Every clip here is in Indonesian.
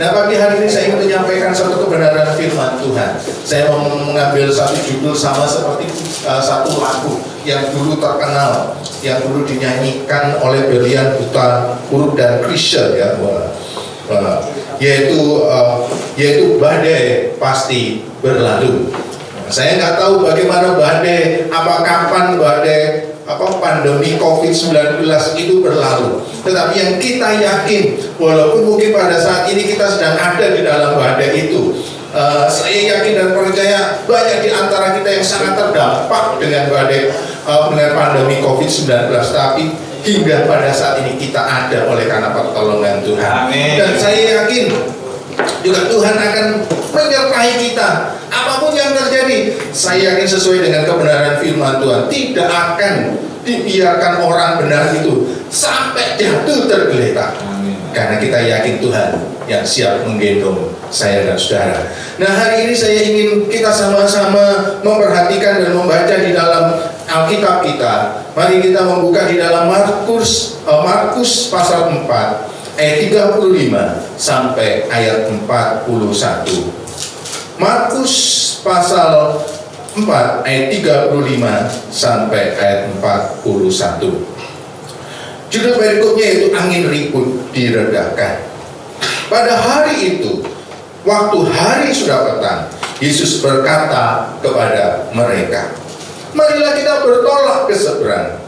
Nah, pagi hari ini saya ingin menyampaikan satu kebenaran firman Tuhan. Saya mau mengambil satu judul sama seperti satu lagu yang dulu terkenal, yang dulu dinyanyikan oleh Berlian Buta Huruf dan Krisya, ya, yaitu badai pasti berlalu. Saya nggak tahu bagaimana badai, kapan badai pandemi COVID-19 itu berlalu. Tetapi yang kita yakin, walaupun mungkin pada saat ini kita sedang ada di dalam badai itu, saya yakin dan percaya banyak di antara kita yang sangat terdampak dengan badai dengan pandemi COVID-19. Tapi hingga pada saat ini kita ada oleh karena pertolongan Tuhan. Amin. Dan saya yakin juga Tuhan akan menyertai kita apapun yang terjadi. Saya yakin sesuai dengan kebenaran firman Tuhan, tidak akan dibiarkan orang benar itu sampai jatuh tergeletak. Karena kita yakin Tuhan yang siap menggendong saya dan saudara. Nah, hari ini saya ingin kita sama-sama memperhatikan dan membaca di dalam Alkitab kita. Mari kita membuka di dalam Markus pasal 4 ayat 35 sampai ayat 41. Markus pasal 4 ayat 35 sampai ayat 41. Judul perikopnya itu angin ribut diredakan. Pada hari itu, waktu hari sudah petang, Yesus berkata kepada mereka, "Marilah kita bertolak ke seberang."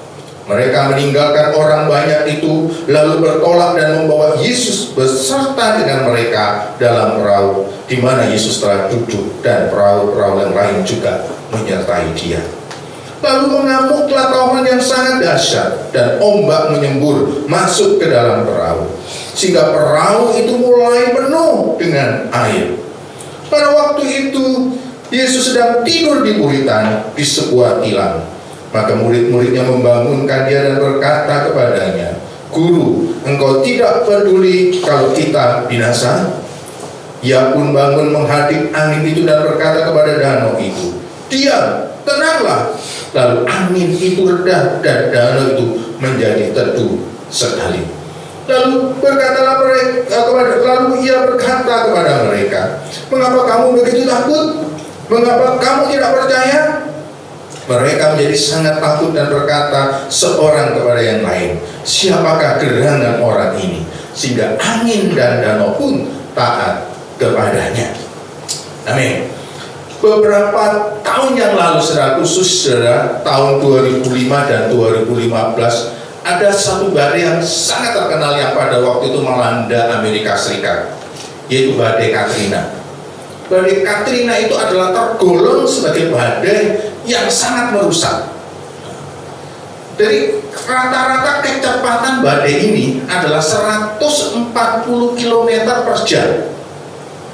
Mereka meninggalkan orang banyak itu, lalu bertolak dan membawa Yesus beserta dengan mereka dalam perahu, di mana Yesus telah duduk, dan perahu-perahu yang lain juga menyertai Dia. Lalu mengamuklah tawanan yang sangat dahsyat, dan ombak menyembur masuk ke dalam perahu, sehingga perahu itu mulai penuh dengan air. Pada waktu itu Yesus sedang tidur di buritan di sebuah tilam. Maka murid-muridnya membangunkan Dia dan berkata kepadanya, "Guru, engkau tidak peduli kalau kita binasa?" Ia pun bangun menghadap angin itu dan berkata kepada danau itu, "Diam, tenanglah." Lalu angin itu reda dan danau itu menjadi teduh sekali. Lalu ia berkata kepada mereka, "Mengapa kamu begitu takut? Mengapa kamu tidak percaya?" Mereka menjadi sangat takut dan berkata seorang kepada yang lain, "Siapakah gerangan orang ini sehingga angin dan danau pun taat kepadanya?" Amin. Beberapa tahun yang lalu, secara khusus tahun 2005 dan 2015, ada satu badai yang sangat terkenal yang pada waktu itu melanda Amerika Serikat, yaitu badai Katrina. Badai Katrina itu adalah tergolong sebagai badai yang sangat merusak. Jadi rata-rata kecepatan badai ini adalah 140 km per jam.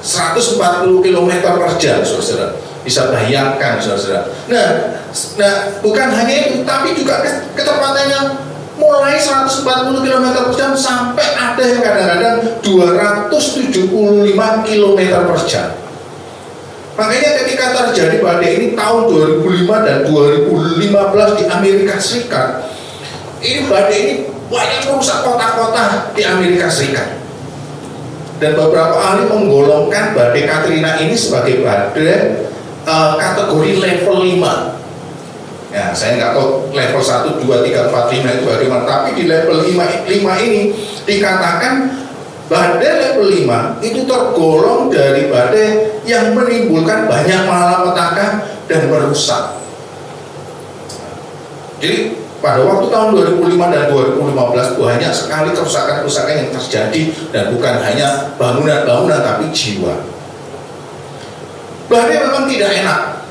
140 km per jam, saudara. Bisa bayangkan, saudara. Nah, bukan hanya itu, tapi juga kecepatannya mulai 140 km per jam sampai ada yang kadang-kadang 275 km per jam. Makanya ketika terjadi badai ini tahun 2005 dan 2015 di Amerika Serikat, ini badai ini banyak merusak kota-kota di Amerika Serikat. Dan beberapa ahli menggolongkan badai Katrina ini sebagai badai kategori level 5. Ya, saya nggak tahu level 1, 2, 3, 4, 5 itu bagaimana, tapi di level 5 ini dikatakan badai level 5 itu tergolong dari badai yang menimbulkan banyak malapetaka dan merusak. Jadi pada waktu tahun 2005 dan 2015 banyak sekali kerusakan-kerusakan yang terjadi, dan bukan hanya bangunan-bangunan tapi jiwa. Badai memang tidak enak.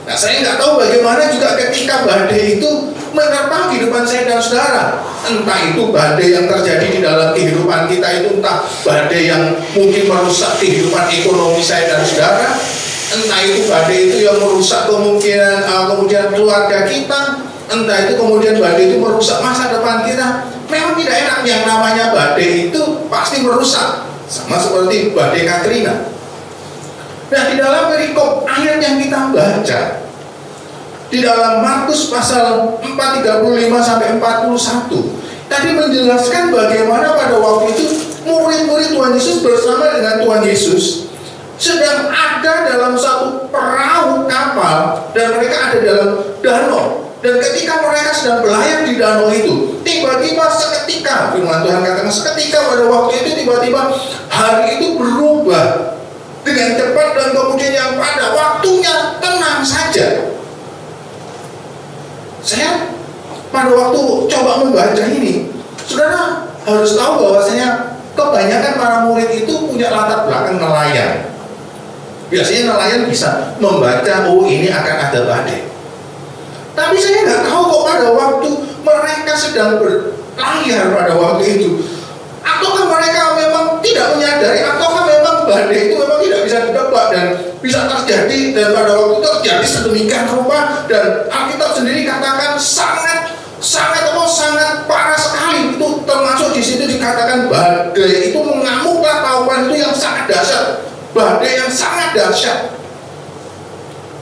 Nah, saya nggak tahu bagaimana juga ketika badai itu menerpa kehidupan saya dan saudara. Entah itu badai yang terjadi di dalam kehidupan kita itu, entah badai yang mungkin merusak kehidupan ekonomi saya dan saudara, entah itu badai itu yang merusak kemudian keluarga kita, entah itu kemudian badai itu merusak masa depan kita. Memang tidak enak, yang namanya badai itu pasti merusak, sama seperti badai Katrina. Nah, di dalam perikop ayat yang kita baca di dalam Markus pasal 4 35 sampai 41 tadi menjelaskan bagaimana pada waktu itu murid-murid Tuhan Yesus bersama dengan Tuhan Yesus sedang ada dalam satu perahu kapal dan mereka ada dalam danau. Dan ketika mereka sedang berlayar di danau itu, tiba-tiba seketika, firman Tuhan katakan seketika pada waktu itu tiba-tiba hari itu berubah dengan cepat dan kemudian yang pada waktunya tenang saja. Saya pada waktu coba membaca ini, saudara harus tahu bahwasanya kebanyakan para murid itu punya latar belakang nelayan. Biasanya nelayan bisa membaca, oh ini akan ada badai. Tapi saya nggak tahu kok pada waktu mereka sedang berlayar pada waktu itu, ataukah mereka memang tidak menyadari, ataukah memang badai itu memang tidak bisa ditebak dan bisa terjadi, dan pada waktu itu terjadi sedemikian rupa, dan Alkitab sendiri katakan sangat parah sekali. Itu termasuk di situ dikatakan badai itu mengamuklah taupan itu yang sangat dahsyat, badai yang sangat dahsyat.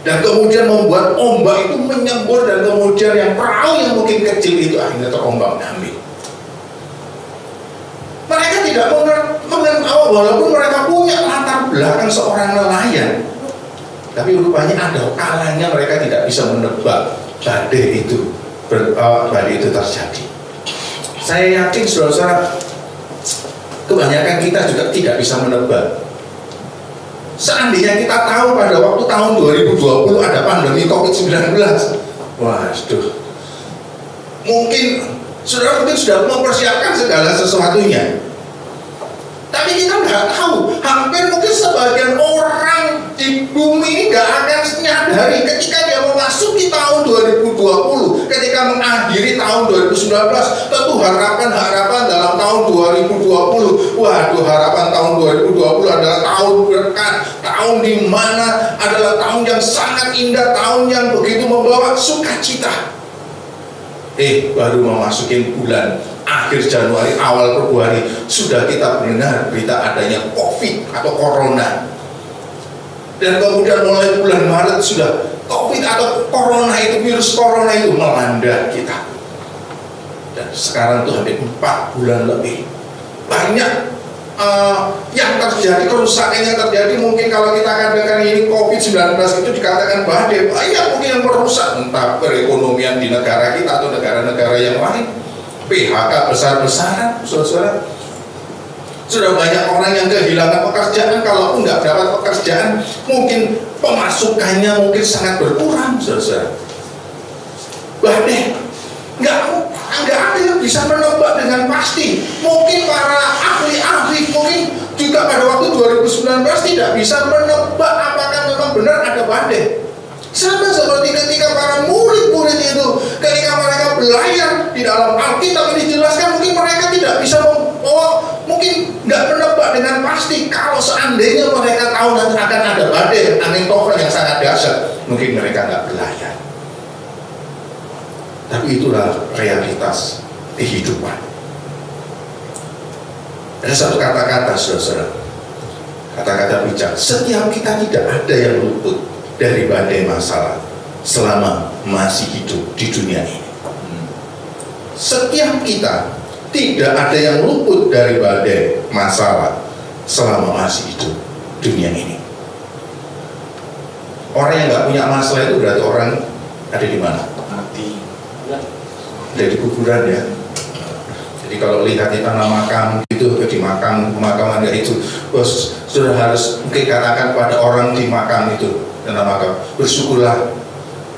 Dan kemudian membuat ombak itu menyembur, dan kemudian yang perahu yang mungkin kecil itu akhirnya terombang ambing. Mereka tidak mengenal, walaupun mereka punya latar belakang seorang nelayan, tapi rupanya ada kalanya mereka tidak bisa menebak badai itu terjadi. Saya yakin saudara-saudara, kebanyakan kita juga tidak bisa menebak. Seandainya kita tahu pada waktu tahun 2020 ada pandemi COVID-19, waduh, mungkin saudara sudah mempersiapkan segala sesuatunya. Tapi kita nggak tahu, hampir mungkin sebagian orang di bumi ini nggak akan menyadari ketika dia memasuki tahun 2020, ketika mengakhiri tahun 2019, tentu harapan dalam tahun 2020, waduh, harapan tahun 2020 adalah tahun berkat, tahun di mana adalah tahun yang sangat indah, tahun yang begitu membawa sukacita. Baru memasuki bulan akhir Januari, awal Februari, sudah kita mendengar berita adanya COVID atau Corona. Dan kemudian mulai bulan Maret sudah COVID atau Corona itu, virus Corona itu melanda kita. Dan sekarang tuh hampir 4 bulan lebih. Banyak yang terjadi, kerusakan yang terjadi. Mungkin kalau kita katakan ini COVID-19 itu dikatakan badai, banyak mungkin yang merusak entah perekonomian di negara kita atau negara-negara yang lain. PHK besar-besaran, saudara. Sudah banyak orang yang kehilangan pekerjaan, kalaupun nggak dapat pekerjaan, mungkin pemasukannya mungkin sangat berkurang, saudara. Badai, nggak ada yang bisa menebak dengan pasti. Mungkin para ahli-ahli mungkin juga pada waktu 2019 tidak bisa menebak apakah memang benar ada badai. Sama seperti ketika para murid-murid itu, ketika mereka berlayar di dalam Alkitab ini dijelaskan, mungkin mereka tidak bisa mungkin nggak menebak dengan pasti. Kalau seandainya mereka tahu nanti akan ada badai, angin topan yang sangat dahsyat, mungkin mereka nggak berlayar. Tapi itulah realitas kehidupan. Ada satu kata-kata, saudara, kata-kata bijak. Setiap kita tidak ada yang luput dari badai masalah selama masih hidup di dunia ini. Setiap kita tidak ada yang luput dari badai masalah selama masih hidup dunia ini. Orang yang nggak punya masalah itu berarti orang ada di mana? Mati. Ada di kuburan, ya. Jadi kalau lihat di tanah makam itu, di pemakaman itu, bos sudah harus mungkin katakan pada orang di makam itu, tanah makam, bersyukurlah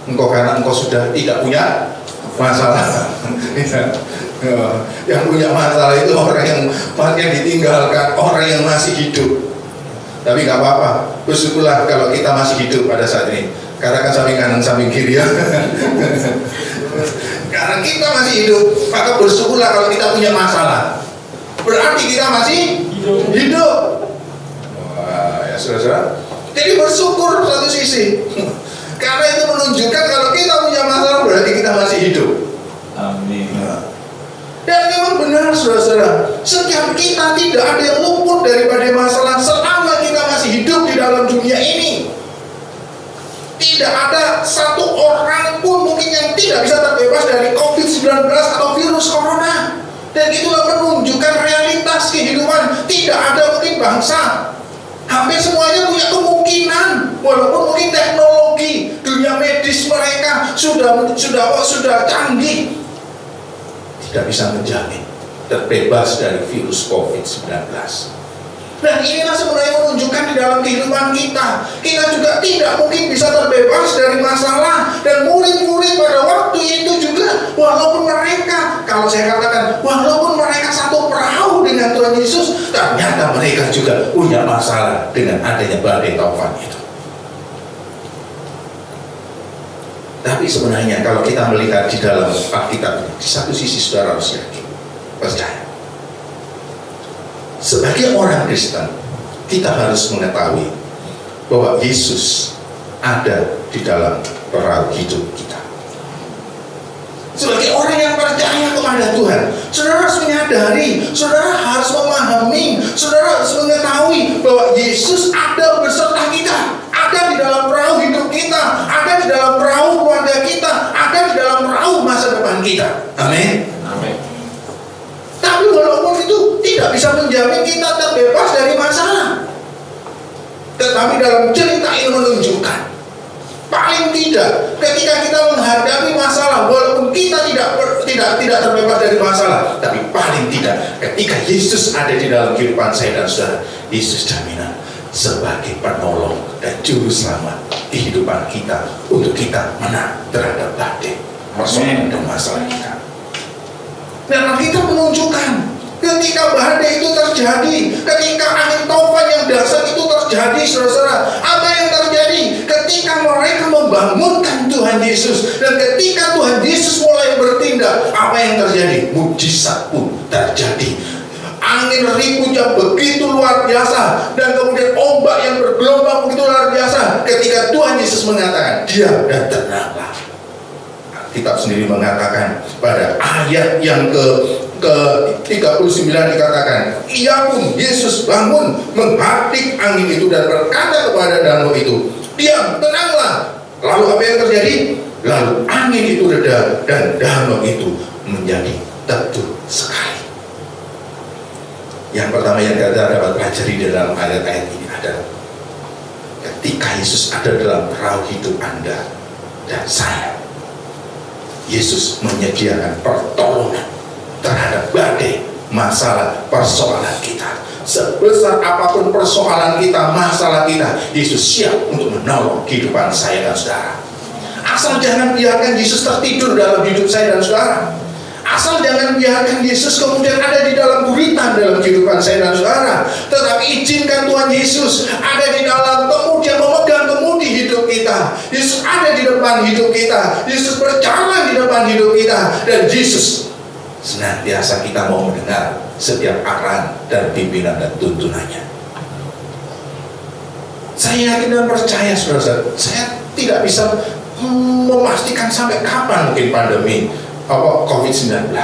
engkau karena engkau sudah tidak punya masalah. Yang punya masalah itu orang yang ditinggalkan, orang yang masih hidup. Tapi nggak apa-apa, bersyukurlah kalau kita masih hidup pada saat ini. Katakan samping kanan, samping kiri, ya. Karena kita masih hidup, maka bersyukurlah kalau kita punya masalah. Berarti kita masih hidup. Wah, ya saudara. Jadi bersyukur satu sisi. Karena itu menunjukkan kalau kita punya masalah berarti kita masih hidup. Amin. Nah. Dan memang benar, saudara-saudara, setiap kita tidak ada yang luput daripada masalah selama kita masih hidup di dalam dunia ini. Tidak ada satu orang pun mungkin yang tidak bisa terbebas dari COVID-19 atau virus Corona. Dan itulah menunjukkan realitas kehidupan. bangsa. Hampir semuanya punya kemungkinan, walaupun mungkin teknologi dunia medis mereka sudah canggih, tidak bisa menjamin terbebas dari virus COVID-19. Dan inilah sebenarnya menunjukkan di dalam kehidupan kita juga tidak mungkin bisa terbebas dari masalah. Dan murid-murid pada waktu itu juga, walaupun mereka, kalau saya katakan, walaupun mereka satu perahu dengan Tuhan Yesus, ternyata mereka juga punya masalah dengan adanya badai taufan itu. Tapi sebenarnya kalau kita melihat di dalam Alkitab, di satu sisi saudara harus yakin, percaya. Sebagai orang Kristen, kita harus mengetahui bahwa Yesus ada di dalam perahu hidup kita. Sebagai orang yang percaya kepada Tuhan, saudara harus menyadari, saudara harus memahami, saudara harus mengetahui bahwa Yesus ada beserta kita, ada di dalam perahu hidup kita, ada di dalam perahu keluarga kita, ada di dalam perahu masa depan kita. Amin. Amin. Tapi walaupun itu tidak bisa menjamin kita terbebas dari masalah. Tetapi dalam cerita ini menunjukkan, paling tidak ketika kita menghadapi masalah, walaupun kita tidak terbebas dari masalah, tapi paling tidak ketika Yesus ada di dalam kehidupan saya dan saudara, Yesus jaminan sebagai penolong dan juru selamat kehidupan kita untuk kita menang terhadap badai persoalan dan masalah kita. Dan kita menunjukkan ketika badai itu terjadi, ketika angin taufan yang dahsyat itu terjadi, saudara-saudara, apa yang terjadi? Ketika mereka membangunkan Tuhan Yesus, dan ketika Tuhan Yesus mulai bertindak, apa yang terjadi? Mujizat pun terjadi. Angin ribut yang begitu luar biasa, dan kemudian ombak yang bergelombang begitu luar biasa. Ketika Tuhan Yesus mengatakan, diam dan tenanglah. Kitab sendiri mengatakan pada ayat yang ke-39 dikatakan, ia pun Yesus bangun menghadik angin itu dan berkata kepada danau itu, diam, tenanglah. Lalu apa yang terjadi? Lalu angin itu reda dan danau itu menjadi teduh sekali. Yang pertama yang kita dapat pelajari dalam ayat-ayat ini adalah ketika Yesus ada dalam perahu hidup Anda dan saya, Yesus menyediakan pertolongan terhadap badai masalah persoalan kita. Sebesar apapun persoalan kita, masalah kita, Yesus siap untuk menolong kehidupan saya dan saudara. Asal jangan biarkan Yesus tertidur dalam hidup saya dan saudara. Asal jangan biarkan Yesus kemudian ada di dalam guritan dalam kehidupan saya dan saudara. Tetapi izinkan Tuhan Yesus ada di dalam kemudi, memegang kemudi hidup kita. Yesus ada di depan hidup kita. Yesus berjalan di depan hidup kita. Dan Yesus senantiasa kita mau mendengar setiap arahan dan pimpinan dan tuntunannya. Saya yakin dan percaya, saudara-saudara, saya tidak bisa memastikan sampai kapan mungkin pandemi COVID-19.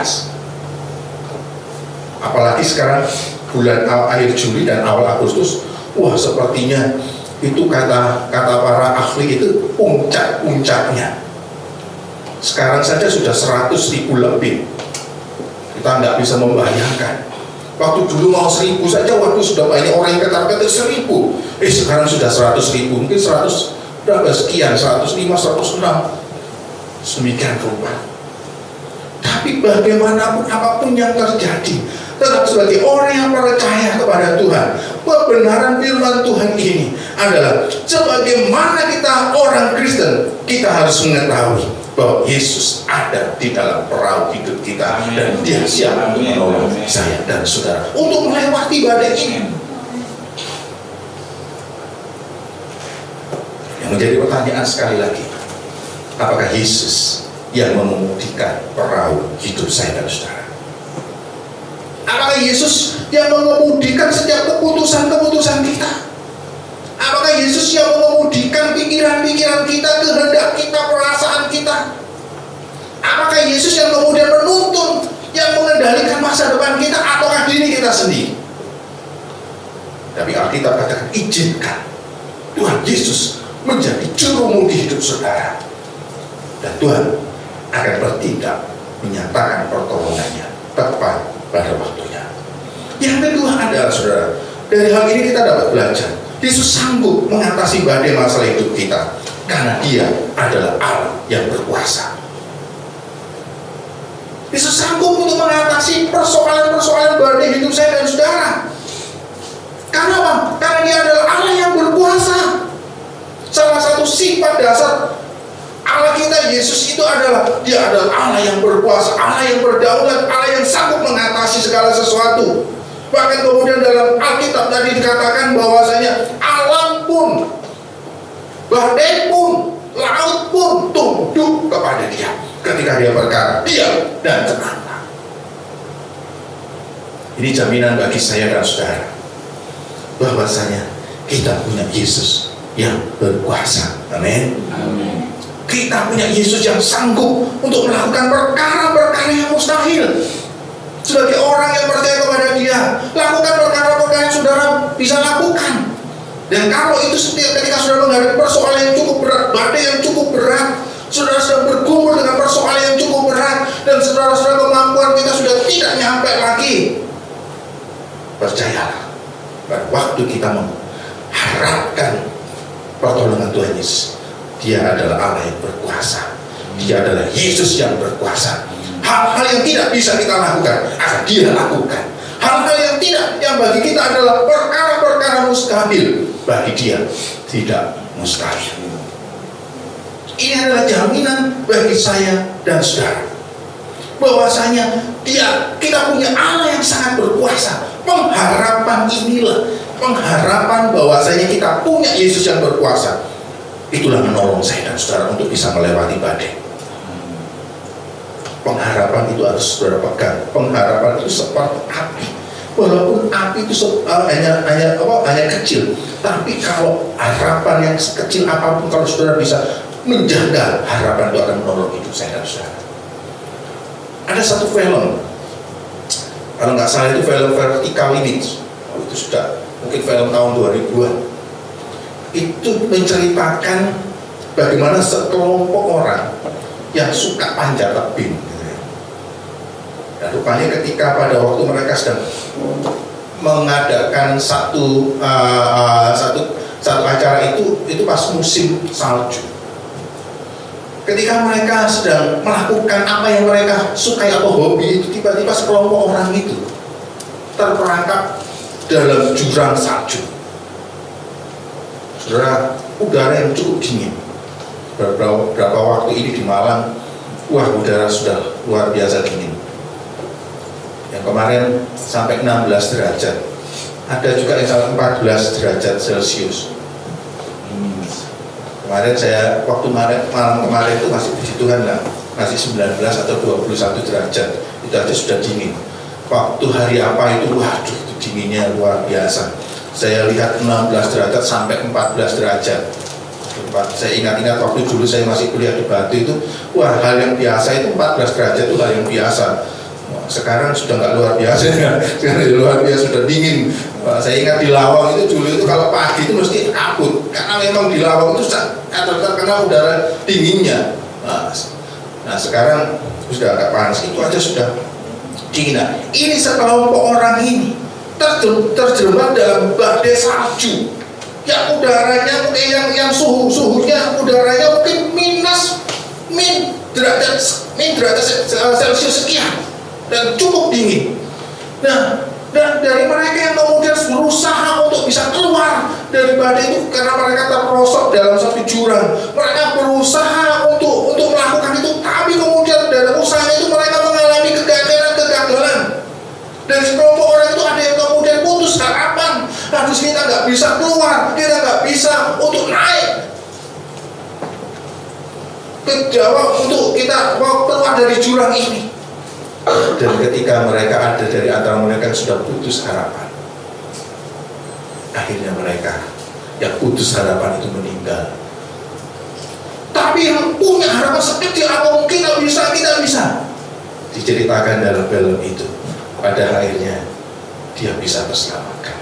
Apalagi sekarang bulan akhir Juli dan awal Agustus, wah sepertinya itu kata para ahli itu puncaknya. Sekarang saja sudah 100.000 lebih. Kita nggak bisa membayangkan. Waktu dulu mau 1.000 saja, waktu sudah banyak orang yang kata-kata 1.000. Sekarang sudah 100.000, mungkin 100 berapa sekian, 105, 106. Semikian rupa. Tapi bagaimanapun apapun yang terjadi, tetap sebagai orang yang percaya kepada Tuhan, kebenaran firman Tuhan ini adalah sebagaimana kita orang Kristen, kita harus mengetahui bahwa Yesus ada di dalam perahu hidup kita. Amin. Dan Dia siap untuk menolong saya dan saudara untuk melewati badai ini. Yang menjadi pertanyaan sekali lagi, apakah Yesus yang mengemudikan perahu hidup saya dan saudara? Apakah Yesus yang mengemudikan setiap keputusan-keputusan kita? Apakah Yesus yang mengemudikan pikiran-pikiran kita, kehendak kita, perasaan kita? Apakah Yesus yang kemudian menuntun, yang mengendalikan masa depan kita, ataukah diri kita sendiri? Tapi Alkitab katakan, izinkan Tuhan Yesus menjadi juru mudi hidup saudara, dan Tuhan akan bertindak menyatakan pertolongannya tepat pada waktunya. Yang kedua adalah, saudara, dari hal ini kita dapat belajar. Yesus sanggup mengatasi badai masalah hidup kita karena Dia adalah Allah yang berkuasa. Yesus sanggup untuk mengatasi persoalan-persoalan badai hidup saya dan saudara. Karena apa? Karena Dia adalah Allah yang berkuasa. Salah satu sifat dasar Allah kita, Yesus itu adalah Dia adalah Allah yang berkuasa, Allah yang berdaulat, Allah yang sanggup mengatasi segala sesuatu. Bahkan kemudian dalam Alkitab tadi dikatakan bahwasanya alam pun, badai pun, laut pun tunduk kepada Dia ketika Dia berkata, diam dan tenanglah. Ini jaminan bagi saya dan saudara bahwasanya kita punya Yesus yang berkuasa. Amin. Kita punya Yesus yang sanggup untuk melakukan perkara-perkara yang mustahil. Sebagai orang yang percaya kepada Dia, lakukan perkara-perkara yang saudara bisa lakukan. Dan kalau itu ketika saudara menghadapi persoalan yang cukup berat, badai yang cukup berat, saudara sedang bergumul dengan persoalan yang cukup berat, dan saudara-saudara kemampuan kita sudah tidak nyampe lagi, percayalah, pada waktu kita mengharapkan pertolongan Tuhan Yesus, Dia adalah Allah yang berkuasa. Dia adalah Yesus yang berkuasa. Hal-hal yang tidak bisa kita lakukan akan Dia lakukan. Hal-hal yang bagi kita adalah perkara-perkara mustahil, bagi Dia tidak mustahil. Ini adalah jaminan bagi saya dan saudara bahwasanya kita punya Allah yang sangat berkuasa. Pengharapan inilah, pengharapan bahwasanya kita punya Yesus yang berkuasa, itulah menolong saya dan saudara untuk bisa melewati badai. Pengharapan itu harus saudara pegang. Pengharapan itu seperti api. Walaupun api itu hanya kecil, tapi kalau harapan yang sekecil apapun, kalau saudara bisa menjaga harapan, itu akan menolong hidup saya dan saudara. Ada satu film, kalau nggak salah itu film Vertical Limits. Itu sudah mungkin film tahun 2000-an. Itu menceritakan bagaimana sekelompok orang yang suka panjat tebing. Dan rupanya ketika pada waktu mereka sedang mengadakan satu acara itu pas musim salju. Ketika mereka sedang melakukan apa yang mereka sukai atau hobi itu, tiba-tiba sekelompok orang itu terperangkap dalam jurang salju. Saudara, udara yang cukup dingin. Beberapa waktu ini di Malang, udara sudah luar biasa dingin. Yang kemarin sampai 16 derajat. Ada juga yang sampai 14 derajat Celcius. Kemarin saya, waktu malam kemarin itu masih puji Tuhan lah, masih 19 atau 21 derajat. Itu aja sudah dingin. Waktu hari apa itu, waduh, itu dinginnya luar biasa. Saya lihat 16 derajat sampai 14 derajat. Saya ingat-ingat waktu dulu saya masih kuliah di Batu itu, hal yang biasa itu 14 derajat itu hal yang biasa. Sekarang sudah nggak luar biasa ya. Sekarang luar biasa, sudah dingin. Saya ingat di Lawang itu dulu itu kalau pagi itu mesti kabut, karena memang di Lawang itu terkena udara dinginnya. Nah sekarang sudah agak panas, itu aja sudah dingin. Nah, ini sekelompok orang ini terjebak dalam badai salju yang udaranya mungkin yang suhunya udaranya mungkin min derajat Celcius sekian dan cukup dingin. Nah, dan dari mereka yang kemudian berusaha untuk bisa keluar dari badai itu karena mereka terperosok dalam satu jurang, mereka berusaha untuk melakukan itu, tapi kemudian dari usaha itu mereka mengalami kegagalan. Dari sekelompok orang itu ada yang kemudian putus harapan, harus kita nggak bisa keluar, kita nggak bisa untuk naik ke Jawa untuk kita mau keluar dari jurang ini. Dan ketika mereka ada dari antara mereka yang sudah putus harapan, akhirnya mereka yang putus harapan itu meninggal. Tapi yang punya harapan sekecil apa mungkin kita bisa diceritakan dalam film itu, pada akhirnya dia bisa terselamatkan.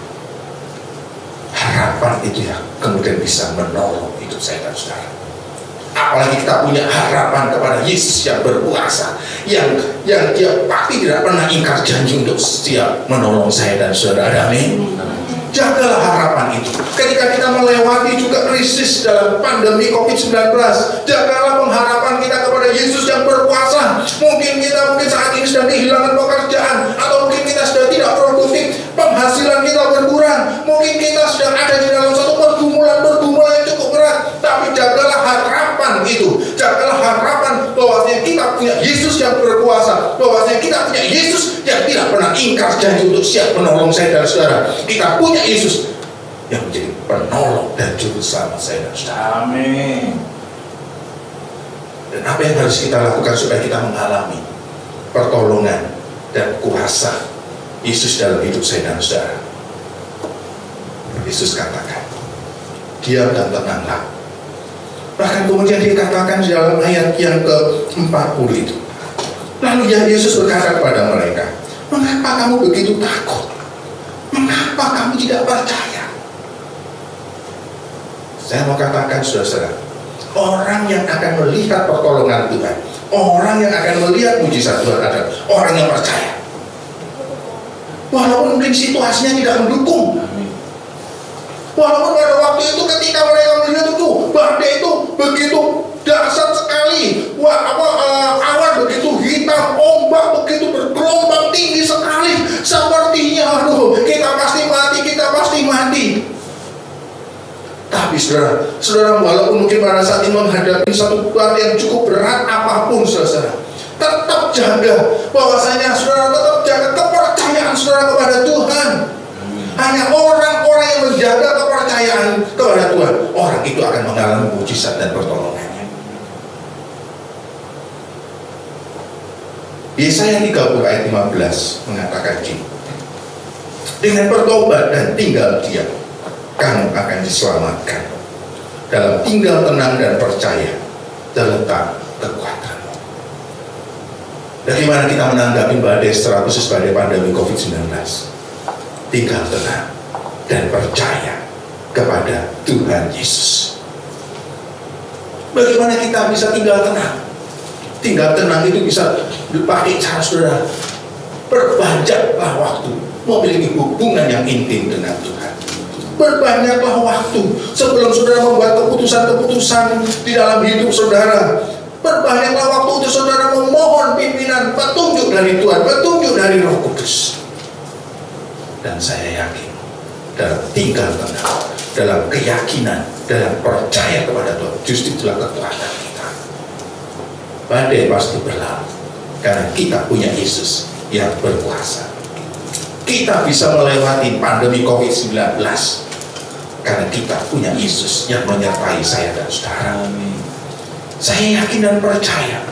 Harapan itu yang kemudian bisa menolong hidup saya dan saudara. Apalagi kita punya harapan kepada Yesus yang berkuasa, yang dia pasti tidak pernah ingkar janji untuk setia menolong saya dan saudara. Amin. jagalah harapan itu. Ketika kita melewati juga krisis dalam pandemi COVID-19, jagalah pengharapan kita kepada Yesus yang berkuasa. Mungkin saat ini sedang kehilangan pekerjaan, atau mungkin kita sudah tidak produktif, penghasilan kita berkurang, mungkin kita sedang ada di dalam satu pergumulan yang cukup berat. Tapi jagalah harapan itu, jagalah harapan bahwasanya kita punya Yesus yang berkuasa, bahwasanya kita punya Yesus yang tidak pernah ingkar janji untuk siap menolong saya dan saudara. Kita punya Yesus yang menjadi penolong dan juru selamat saya dan saudara. Amin. Dan apa yang harus kita lakukan supaya kita mengalami pertolongan dan kuasa Yesus dalam hidup saya dan saudara? Yesus katakan, diam dan tenanglah. Bahkan kemudian dikatakan di dalam ayat yang ke-40 itu, lalu ya Yesus berkata kepada mereka, mengapa kamu begitu takut? Mengapa kamu tidak percaya? Saya mau katakan saudara-saudara, orang yang akan melihat pertolongan Tuhan, orang yang akan melihat mujizat Tuhan adalah orang yang percaya. Walaupun mungkin situasinya tidak mendukung, walaupun pada waktu itu ketika mereka melihat itu badai itu begitu dahsyat sekali, awan begitu hitam, ombak begitu bergelombang tinggi sekali, sepertinya kita pasti mati. Tapi saudara, walaupun mungkin pada saat ini menghadapi satu beban yang cukup berat apapun, saudara, tetap jaga bahwasanya saudara tetap jaga kepercayaan saudara kepada Tuhan. Hanya orang-orang yang menjaga kepercayaan kepada Tuhan, orang itu akan mengalami mujizat dan pertolongannya. Yesaya 30 ayat 15 mengatakan gini, dengan bertobat dan tinggal diam, kamu akan diselamatkan. Dalam tinggal tenang dan percaya terletak kekuatanmu. Bagaimana kita menanggapi badai, secara khusus badai pandemi COVID-19? Tinggal tenang dan percaya kepada Tuhan Yesus. Bagaimana kita bisa tinggal tenang? Tinggal tenang itu bisa dipakai cara saudara, perbanyaklah waktu memiliki hubungan yang intim dengan Tuhan. Berbanyaklah waktu sebelum saudara membuat keputusan-keputusan di dalam hidup saudara. Berbanyaklah waktu untuk saudara memohon pimpinan, petunjuk dari Tuhan, petunjuk dari Roh Kudus. Dan saya yakin dalam tinggal tenang, dalam keyakinan, dalam percaya kepada Tuhan, justru itulah kekuatan kita. Badai pasti berlalu karena kita punya Yesus yang berkuasa. Kita bisa melewati pandemi COVID-19 karena kita punya Yesus yang menyertai saya dan saudara. Saya yakin dan percaya,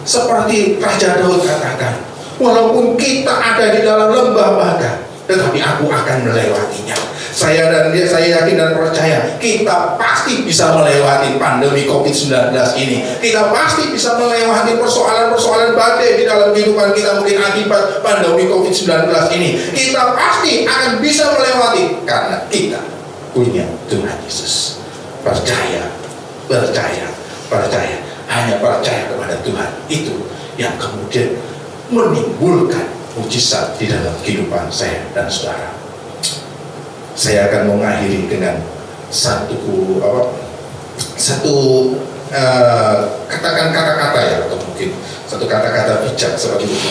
seperti Raja Daud katakan, walaupun kita ada di dalam lembah badai, tetapi aku akan melewatinya. Saya yakin dan percaya kita pasti bisa melewati pandemi COVID-19 ini. Kita pasti bisa melewati persoalan-persoalan badai di dalam kehidupan kita mungkin akibat pandemi COVID-19 ini. Kita pasti akan bisa melewati karena kita punya Tuhan Yesus. Percaya. Hanya percaya kepada Tuhan itu yang kemudian menimbulkan mujizat di dalam kehidupan saya dan saudara. Saya akan mengakhiri dengan katakan kata-kata ya, atau mungkin satu kata-kata bijak seperti itu.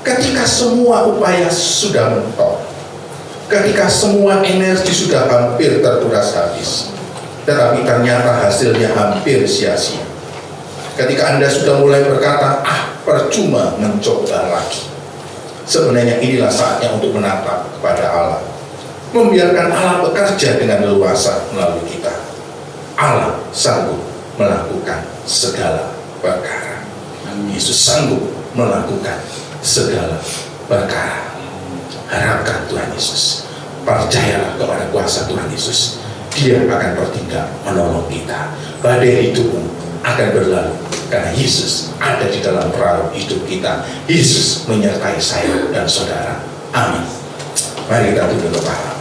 Ketika semua upaya sudah mentok, ketika semua energi sudah hampir terkuras habis, tetapi ternyata hasilnya hampir sia-sia. Ketika Anda sudah mulai berkata, percuma mencoba lagi, sebenarnya inilah saatnya untuk menatap kepada Allah, membiarkan Allah bekerja dengan leluasa melalui kita. Allah sanggup melakukan segala perkara. Yesus sanggup melakukan segala perkara. Harapkan Tuhan Yesus, percayalah kepada kuasa Tuhan Yesus. Dia akan bertindak menolong kita. Badai itu pun akan berlalu karena Yesus ada di dalam perahu hidup kita. Yesus menyertai saya dan saudara. Amin. Mari kita tunduk kepala.